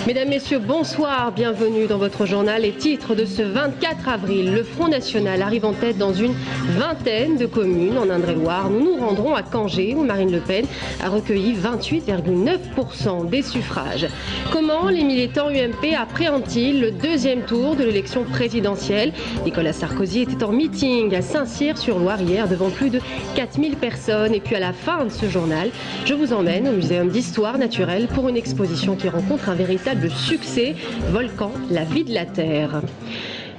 Mesdames, Messieurs, bonsoir, bienvenue dans votre journal. Les titres de ce 24 avril. Le Front National arrive en tête dans une vingtaine de communes en Indre-et-Loire. Nous nous rendrons à Cangé où Marine Le Pen a recueilli 28,9% des suffrages. Comment les militants UMP appréhendent-ils le deuxième tour de l'élection présidentielle? Nicolas Sarkozy était en meeting à Saint-Cyr-sur-Loire hier devant plus de 4000 personnes. Et puis à la fin de ce journal, je vous emmène au Muséum d'Histoire naturelle pour une exposition qui rencontre un véritable succès, Volcan, la vie de la Terre.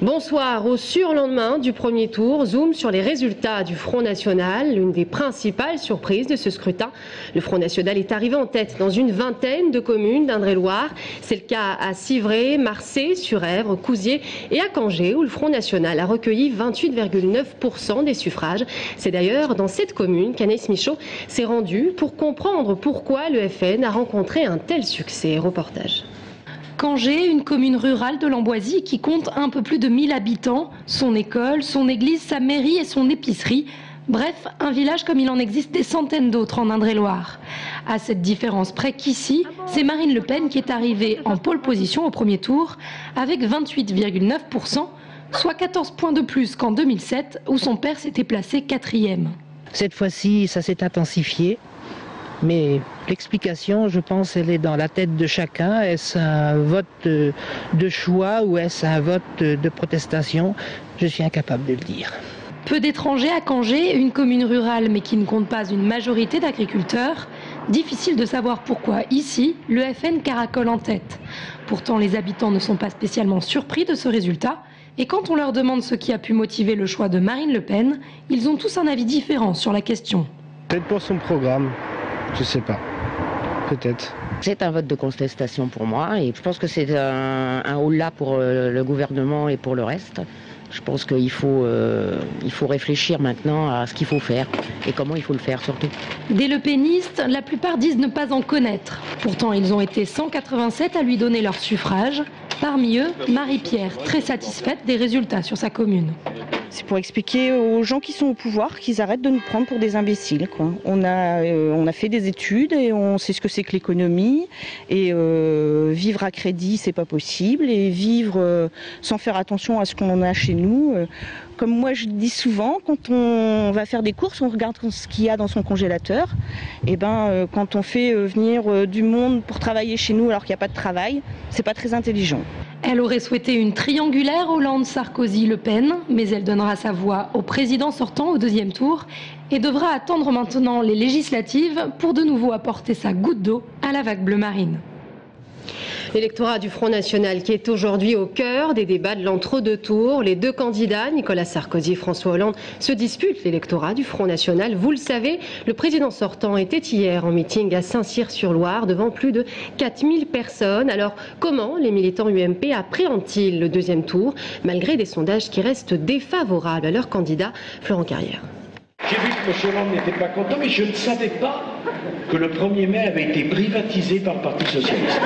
Bonsoir. Au surlendemain du premier tour, zoom sur les résultats du Front National. L'une des principales surprises de ce scrutin, le Front National est arrivé en tête dans une vingtaine de communes d'Indre-et-Loire. C'est le cas à Civray, Marseille, Surèvre, Cousier et à Cangé où le Front National a recueilli 28,9% des suffrages. C'est d'ailleurs dans cette commune qu'Anaïs Michaud s'est rendue pour comprendre pourquoi le FN a rencontré un tel succès. Reportage. Cangé, une commune rurale de l'Amboisie qui compte un peu plus de 1000 habitants, son école, son église, sa mairie et son épicerie. Bref, un village comme il en existe des centaines d'autres en Indre-et-Loire. À cette différence près qu'ici, c'est Marine Le Pen qui est arrivée en pole position au premier tour avec 28,9%, soit 14 points de plus qu'en 2007 où son père s'était placé 4e. Cette fois-ci, ça s'est intensifié. Mais l'explication, je pense, elle est dans la tête de chacun. Est-ce un vote de choix ou est-ce un vote de protestation? Je suis incapable de le dire. Peu d'étrangers à Cangé, une commune rurale mais qui ne compte pas une majorité d'agriculteurs. Difficile de savoir pourquoi ici, le FN caracole en tête. Pourtant, les habitants ne sont pas spécialement surpris de ce résultat. Et quand on leur demande ce qui a pu motiver le choix de Marine Le Pen, ils ont tous un avis différent sur la question. Peut-être pour son programme. Je sais pas, peut-être. C'est un vote de contestation pour moi et je pense que c'est un haut-là pour le gouvernement et pour le reste. Je pense qu'il faut réfléchir maintenant à ce qu'il faut faire et comment il faut le faire surtout. Des lepénistes, la plupart disent ne pas en connaître. Pourtant, ils ont été 187 à lui donner leur suffrage. Parmi eux, Marie-Pierre, très satisfaite des résultats sur sa commune. C'est pour expliquer aux gens qui sont au pouvoir qu'ils arrêtent de nous prendre pour des imbéciles, quoi. On a fait des études et on sait ce que c'est que l'économie. Et vivre à crédit, c'est pas possible. Et vivre sans faire attention à ce qu'on a chez nous. Comme moi je dis souvent, quand on va faire des courses, on regarde ce qu'il y a dans son congélateur. Et quand on fait venir du monde pour travailler chez nous alors qu'il n'y a pas de travail, c'est pas très intelligent. Elle aurait souhaité une triangulaire Hollande-Sarkozy-Le Pen, mais elle donnera sa voix au président sortant au deuxième tour et devra attendre maintenant les législatives pour de nouveau apporter sa goutte d'eau à la vague bleu marine. L'électorat du Front National qui est aujourd'hui au cœur des débats de l'entre-deux tours. Les deux candidats, Nicolas Sarkozy et François Hollande, se disputent l'électorat du Front National. Vous le savez, le président sortant était hier en meeting à Saint-Cyr-sur-Loire devant plus de 4000 personnes. Alors, comment les militants UMP appréhendent-ils le deuxième tour, malgré des sondages qui restent défavorables à leur candidat, Florent Carrière? J'ai vu que M. Hollande n'était pas content, mais je ne savais pas que le 1er mai avait été privatisé par le Parti Socialiste.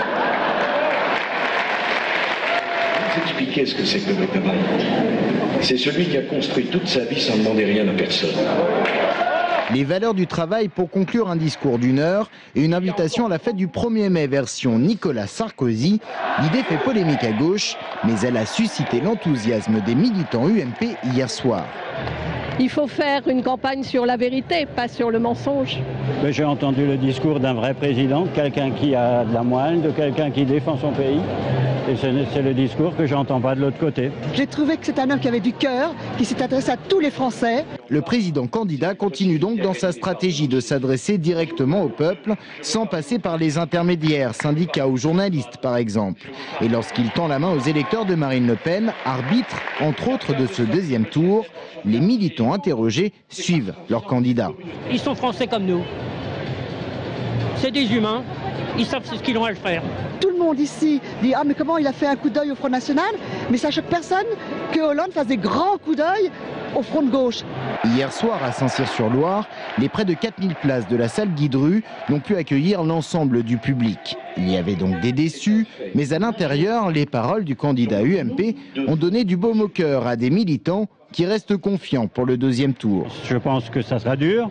Je vais vous expliquer ce que c'est que le travail. C'est celui qui a construit toute sa vie sans demander rien à personne. Les valeurs du travail pour conclure un discours d'1 heure et une invitation à la fête du 1er mai version Nicolas Sarkozy. L'idée fait polémique à gauche, mais elle a suscité l'enthousiasme des militants UMP hier soir. Il faut faire une campagne sur la vérité, pas sur le mensonge. J'ai entendu le discours d'un vrai président, quelqu'un qui a de la moelle, de quelqu'un qui défend son pays. Et c'est le discours que j'entends pas de l'autre côté. J'ai trouvé que c'est un homme qui avait du cœur, qui s'est adressé à tous les Français. Le président candidat continue donc dans sa stratégie de s'adresser directement au peuple, sans passer par les intermédiaires, syndicats ou journalistes par exemple. Et lorsqu'il tend la main aux électeurs de Marine Le Pen, arbitre entre autres de ce deuxième tour, les militants interrogés suivent leur candidat. Ils sont français comme nous. C'est des humains. Ils savent ce qu'ils ont à le faire. Tout le monde ici dit « Ah, mais comment il a fait un coup d'œil au Front National ?» Mais ça choque personne que Hollande fasse des grands coups d'œil au front de gauche. Hier soir à Saint-Cyr-sur-Loire, les près de 4000 places de la salle Guy-Dru n'ont pu accueillir l'ensemble du public. Il y avait donc des déçus, mais à l'intérieur, les paroles du candidat UMP ont donné du baume au cœur à des militants qui reste confiant pour le deuxième tour. Je pense que ça sera dur,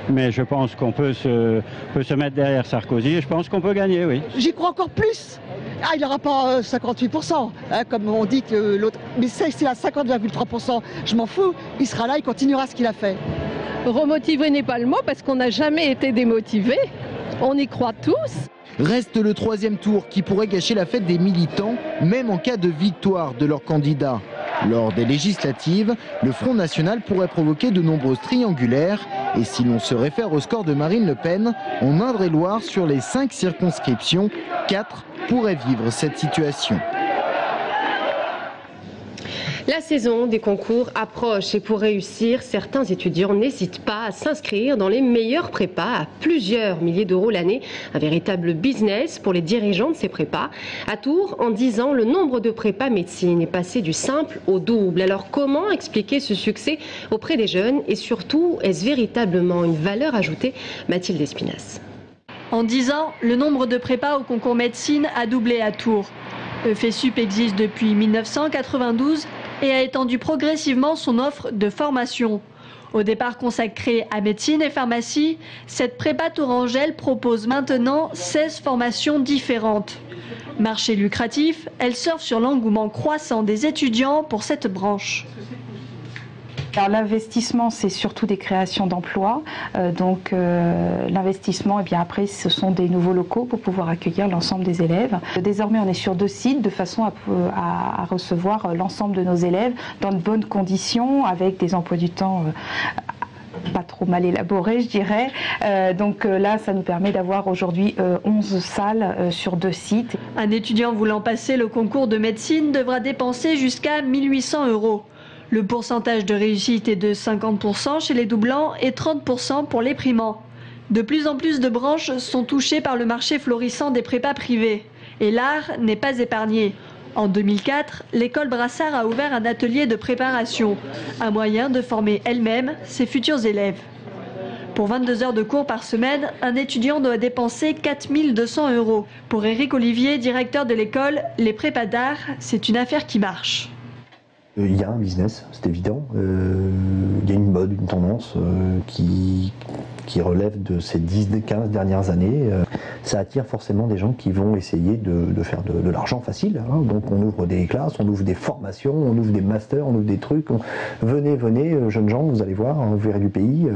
mais je pense qu'on peut se mettre derrière Sarkozy et je pense qu'on peut gagner, oui. J'y crois encore plus. Ah, il n'aura pas 58%, hein, comme on dit que l'autre. Mais c'est à 50,3%. Je m'en fous. Il sera là, il continuera ce qu'il a fait. Remotiver n'est pas le mot parce qu'on n'a jamais été démotivés. On y croit tous. Reste le troisième tour qui pourrait gâcher la fête des militants, même en cas de victoire de leur candidat. Lors des législatives, le Front National pourrait provoquer de nombreuses triangulaires. Et si l'on se réfère au score de Marine Le Pen, en Indre-et-Loire, sur les 5 circonscriptions, 4 pourraient vivre cette situation. La saison des concours approche et pour réussir, certains étudiants n'hésitent pas à s'inscrire dans les meilleures prépas à plusieurs milliers d'euros l'année. Un véritable business pour les dirigeants de ces prépas. À Tours, en 10 ans, le nombre de prépas médecine est passé du simple au double. Alors comment expliquer ce succès auprès des jeunes et surtout, est-ce véritablement une valeur ajoutée? Mathilde Espinasse. En 10 ans, le nombre de prépas au concours médecine a doublé à Tours. EFESUP existe depuis 1992 et a étendu progressivement son offre de formation. Au départ consacrée à médecine et pharmacie, cette prépa tourangelle propose maintenant 16 formations différentes. Marché lucratif, elle surfe sur l'engouement croissant des étudiants pour cette branche. L'investissement, c'est surtout des créations d'emplois. L'investissement, et bien après, ce sont des nouveaux locaux pour pouvoir accueillir l'ensemble des élèves. Désormais, on est sur 2 sites de façon à recevoir l'ensemble de nos élèves dans de bonnes conditions, avec des emplois du temps pas trop mal élaborés, je dirais. Là, ça nous permet d'avoir aujourd'hui 11 salles sur 2 sites. Un étudiant voulant passer le concours de médecine devra dépenser jusqu'à 1 800 €. Le pourcentage de réussite est de 50% chez les doublants et 30% pour les primants. De plus en plus de branches sont touchées par le marché florissant des prépas privés. Et l'art n'est pas épargné. En 2004, l'école Brassard a ouvert un atelier de préparation, un moyen de former elle-même ses futurs élèves. Pour 22 heures de cours par semaine, un étudiant doit dépenser 4 200 €. Pour Éric Olivier, directeur de l'école, les prépas d'art, c'est une affaire qui marche. Il y a un business, c'est évident. Il y a une mode, une tendance qui relève de ces 10-15 dernières années. Ça attire forcément des gens qui vont essayer de faire de l'argent facile. Hein. Donc on ouvre des classes, on ouvre des formations, on ouvre des masters, on ouvre des trucs. Venez, jeunes gens, vous allez voir, vous verrez du pays.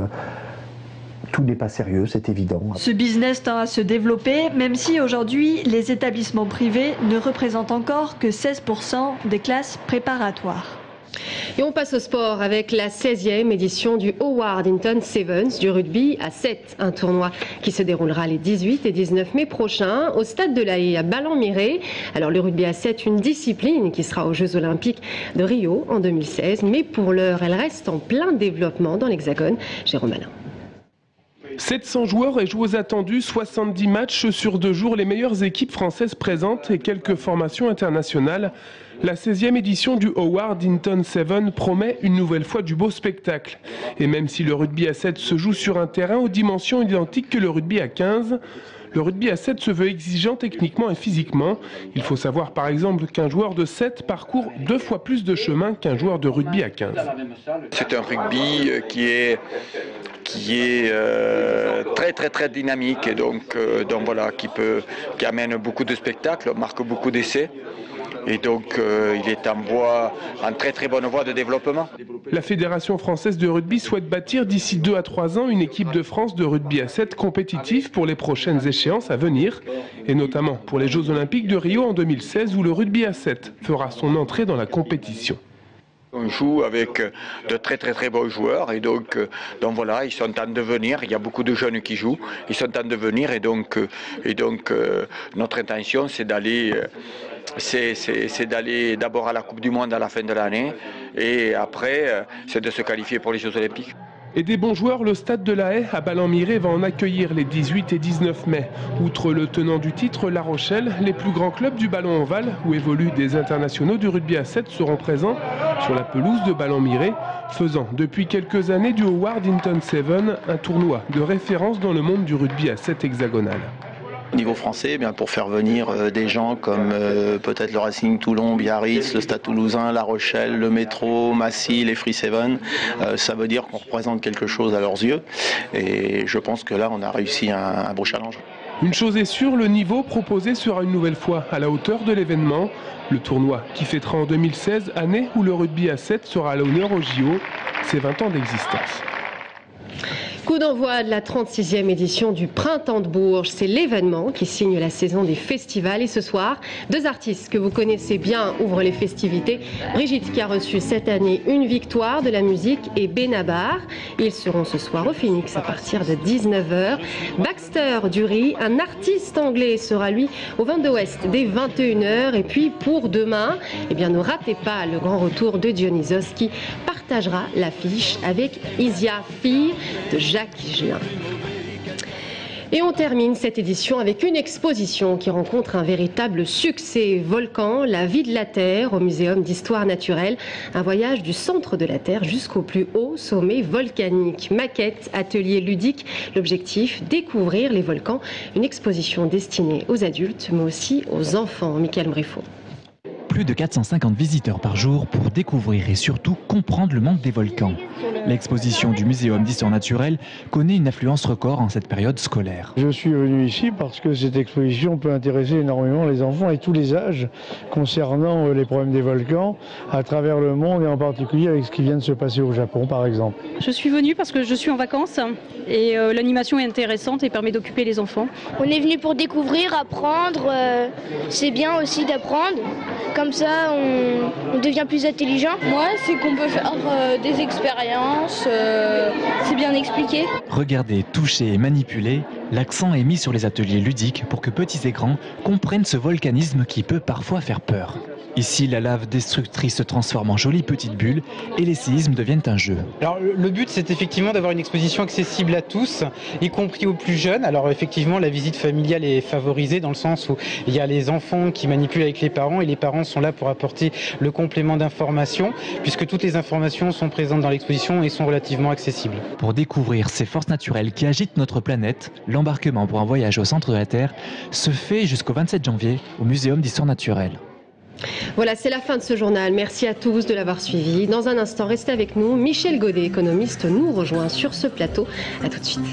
Tout n'est pas sérieux, c'est évident. Ce business tend à se développer, même si aujourd'hui, les établissements privés ne représentent encore que 16% des classes préparatoires. Et on passe au sport avec la 16e édition du Howard Hinton Sevens du rugby à 7. Un tournoi qui se déroulera les 18 et 19 mai prochains au stade de la Haye à Ballon-Miré. Alors le rugby à 7, une discipline qui sera aux Jeux Olympiques de Rio en 2016. Mais pour l'heure, elle reste en plein développement dans l'Hexagone. Jérôme Alain. 700 joueurs et joueuses attendus, 70 matchs sur 2 jours, les meilleures équipes françaises présentes et quelques formations internationales. La 16e édition du Howard Hinton 7 promet une nouvelle fois du beau spectacle. Et même si le rugby à 7 se joue sur un terrain aux dimensions identiques que le rugby à 15, le rugby à 7 se veut exigeant techniquement et physiquement. Il faut savoir par exemple qu'un joueur de 7 parcourt 2 fois plus de chemin qu'un joueur de rugby à 15. C'est un rugby qui est très dynamique et donc voilà, qui amène beaucoup de spectacles, marque beaucoup d'essais. Et donc il est en très bonne voie de développement. La Fédération française de rugby souhaite bâtir d'ici 2 à 3 ans une équipe de France de rugby à 7 compétitive pour les prochaines échéances à venir, et notamment pour les Jeux Olympiques de Rio en 2016 où le rugby à 7 fera son entrée dans la compétition. On joue avec de très bons joueurs et donc voilà, ils sont en devenir. Il y a beaucoup de jeunes qui jouent, ils sont en devenir et donc notre intention c'est d'aller d'abord à la Coupe du Monde à la fin de l'année et après c'est de se qualifier pour les Jeux Olympiques. Et des bons joueurs, le stade de la Haye à Ballon-Miré va en accueillir les 18 et 19 mai. Outre le tenant du titre, La Rochelle, les plus grands clubs du ballon ovale, où évoluent des internationaux du rugby à 7, seront présents sur la pelouse de Ballon-Miré, faisant depuis quelques années du Howard Hinton 7 un tournoi de référence dans le monde du rugby à 7 hexagonal. Au niveau français, bien, pour faire venir des gens comme peut-être le Racing Toulon, Biarritz, le Stade Toulousain, La Rochelle, le Métro, Massy, les Free Seven, ça veut dire qu'on représente quelque chose à leurs yeux. Et je pense que là, on a réussi un beau challenge. Une chose est sûre, le niveau proposé sera une nouvelle fois à la hauteur de l'événement. Le tournoi qui fêtera en 2016, année où le rugby à 7 sera à l'honneur au JO, ses 20 ans d'existence. Coup d'envoi de la 36e édition du Printemps de Bourges. C'est l'événement qui signe la saison des festivals. Et ce soir, deux artistes que vous connaissez bien ouvrent les festivités. Brigitte qui a reçu cette année une victoire de la musique et Benabar. Ils seront ce soir au Phoenix à partir de 19h. Baxter Dury, un artiste anglais, sera lui au Vent de Ouest dès 21h. Et puis pour demain, eh bien, ne ratez pas le grand retour de Dionysos qui partagera l'affiche avec Isia, fille de Jacques Higelin. Et on termine cette édition avec une exposition qui rencontre un véritable succès. Volcan, la vie de la Terre au Muséum d'Histoire Naturelle. Un voyage du centre de la Terre jusqu'au plus haut sommet volcanique. Maquettes, ateliers ludiques. L'objectif, découvrir les volcans. Une exposition destinée aux adultes mais aussi aux enfants. Michael Briffaut. Plus de 450 visiteurs par jour pour découvrir et surtout comprendre le monde des volcans. L'exposition du Muséum d'Histoire Naturelle connaît une affluence record en cette période scolaire. Je suis venu ici parce que cette exposition peut intéresser énormément les enfants et tous les âges concernant les problèmes des volcans à travers le monde et en particulier avec ce qui vient de se passer au Japon par exemple. Je suis venue parce que je suis en vacances et l'animation est intéressante et permet d'occuper les enfants. On est venu pour découvrir, apprendre, c'est bien aussi d'apprendre. Comme ça, on devient plus intelligent. Moi, c'est qu'on peut faire des expériences, c'est bien expliqué. Regardez, toucher et manipuler, l'accent est mis sur les ateliers ludiques pour que petits et grands comprennent ce volcanisme qui peut parfois faire peur. Ici, la lave destructrice se transforme en jolies petites bulles et les séismes deviennent un jeu. Alors, le but, c'est effectivement d'avoir une exposition accessible à tous, y compris aux plus jeunes. Alors effectivement, la visite familiale est favorisée dans le sens où il y a les enfants qui manipulent avec les parents et les parents sont là pour apporter le complément d'information puisque toutes les informations sont présentes dans l'exposition et sont relativement accessibles. Pour découvrir ces forces naturelles qui agitent notre planète, l'embarquement pour un voyage au centre de la Terre se fait jusqu'au 27 janvier au Muséum d'Histoire Naturelle. Voilà, c'est la fin de ce journal. Merci à tous de l'avoir suivi. Dans un instant, restez avec nous. Michel Godet, économiste, nous rejoint sur ce plateau. À tout de suite.